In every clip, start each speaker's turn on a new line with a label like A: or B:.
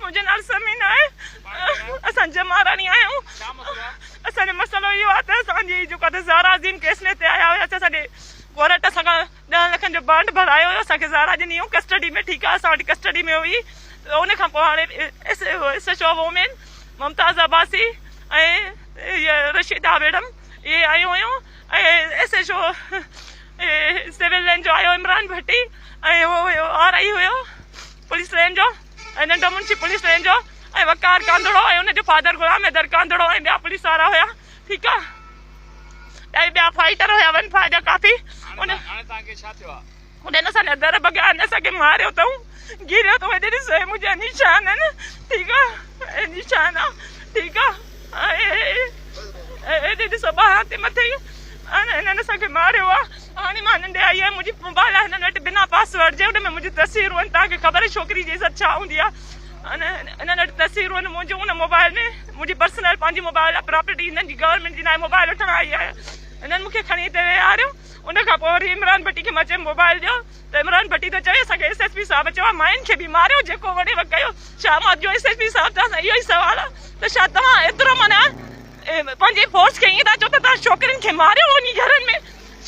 A: मुझे नाल समीन है असां जमारानी आयो असां मसलो यो आता असांजी जो कद ज़ारा अज़ीम केस ने ते आया हुआ असांजे कोर्ट असां 10 लाख जो बॉन्ड भरायो हुयो असांखे ज़ारा जी न्यू कस्टडी में ठीक है असां वटि कस्टडी में हुई उन खां पोइ हाणे एसएचओ वोमेन मुमताज़ अब्बासी ऐं रशीदा मैडम ये आयो हुयो एसएचओ सिविल लाइन जो आयो इमरान भट्टी ऐं वो आरआई हुयो पुलिस लाइन जो नंढो मुंशी पुलिस लाइन जो ऐं वकार कांदड़ो ऐं उनजो फादर गुलाम हैदर कांदड़ो ऐं ॿिया पुलिस वारा हुया ठीकु आहे ऐं ॿिया फाइटर हुया वन फाइ जा काफ़ी उन्हनि असांजा दर भॻिया असांखे मारियो अथऊं गिरियो अथऊं हेॾे ॾिसो मुंहिंजा निशान आहिनि ठीकु आहे निशान आहे ठीकु आहे हेॾे ॾिसो ॿाहिरि ते मथे हाणे हिननि असांखे मारियो आहे हाणे मां नंढे आई आहियां मुंहिंजी मोबाइल आहे हिननि वटि बिना पासवर्ड जे हुन में मुंहिंजी तस्वीरूं आहिनि तव्हांखे ख़बर आहे छोकिरी जी इज़त छा हूंदी आहे अने हिननि वटि तस्वीरूं आहिनि मुंहिंजूं हुन मोबाइल में मुंहिंजी पर्सनल पंहिंजी मोबाइल आहे प्रॉपर्टी हिननि जी गवर्नमेंट जी न आहे मोबाइल वठणु आई आहे हिननि मूंखे खणी हिते विहारियो उन खां पोइ वरी इमरान भट्टी खे मां चयो मोबाइल ॾियो त इमरान भट्टी त चयो असांखे एसएसपी साहिबु चयो मायुनि खे बि मारियो जेको वॾे कयो छा मां जो एसएसपी साहिबु तव्हां सां इहो ई सुवालु आहे त छा तव्हां एतिरो माना पंहिंजी फोर्स खे ईअं था चओ त तव्हां छोकिरियुनि खे मारियो वञी घरनि में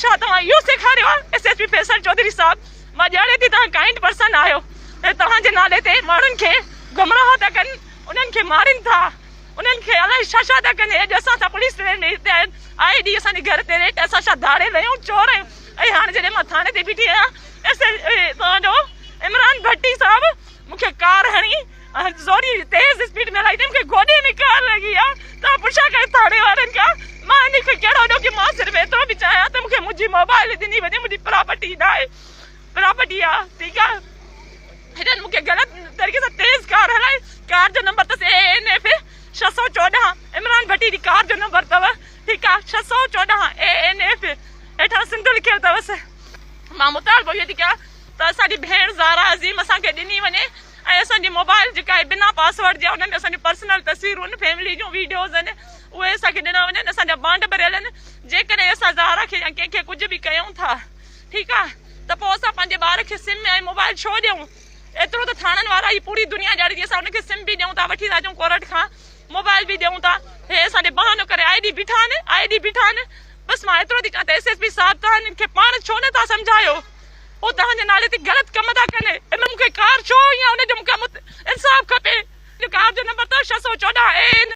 A: छा तव्हां इहो सेखारियो आहे एसएसपी फैसल चौधरी साहिबु मां ॼाणे थी तव्हां काइंड पर्सन आहियो ऐं तव्हांजे नाले ते माण्हुनि खे गुमराह था कनि उन्हनि खे मारनि था उन्हनि खे अलाए छा छा था कनि अॼु असां सां पुलिस हिते आए ॾींहुं असांजे घर ते रेट असां छा धाड़े रहियूं चोर आहियूं ऐं हाणे जॾहिं मां थाणे ते बीठी आहियां तव्हांजो इमरान भट्टी साहिबु मूंखे कार हणी ज़ोरी तेज़ स्पीड में हलाई अथई मूंखे गोॾे में कार लॻी आहे तव्हां पुछा कयो थाणे वारनि खां मां इन खे कहिड़ो ॾियो की मां सिर्फ़ु एतिरो बि चाहियां त मूंखे मुंहिंजी मोबाइल ॾिनी वञे मुंहिंजी प्रॉपर्टी न आहे प्रॉपर्टी आहे ठीकु आहे हिननि मूंखे ग़लति तरीक़े सां तेज़ कार हलाई कार जो नंबर अथसि ANF 614 इमरान भट्टी जी कार जो नंबर अथव ठीकु आहे 614 ANF हेठां सिंधु लिखियल अथवसि मां मुतालबो इहो थी कयां त असांजी भेण ज़ारा अज़ीम असांखे ॾिनी वञे ऐं असांजी मोबाइल जेका आहे बिना पासवर्ड जे हुन में असांजी पर्सनल तस्वीरूं आहिनि फैमिली जूं वीडियोज़ आहिनि उहे असांखे ॾिना वञनि असांजा बॉन्ड भरियल आहिनि जेकॾहिं असां ज़ारा खे या कंहिंखे कुझु बि कयूं था ठीकु आहे त पोइ असां पंहिंजे ॿार खे सिम ऐं मोबाइल छो ॾियूं एतिरो त थाणनि वारा ई पूरी दुनिया ॼाणी थी असां हुनखे सिम बि ॾियूं था वठी था अचूं कोर्ट खां मोबाइल बि ॾियूं था हे असांजे बहानो करे ID बीठा आहिनि बसि मां एतिरो थी चवां त SSP साहिबु तव्हां हिननि खे पाण छो नथा सम्झायो उहो तव्हांजे नाले ते ग़लति कम था कनि इन मूंखे कार छो ईअं हुनजो मूंखे इंसाफ़ खपे कार जो नंबर अथव 614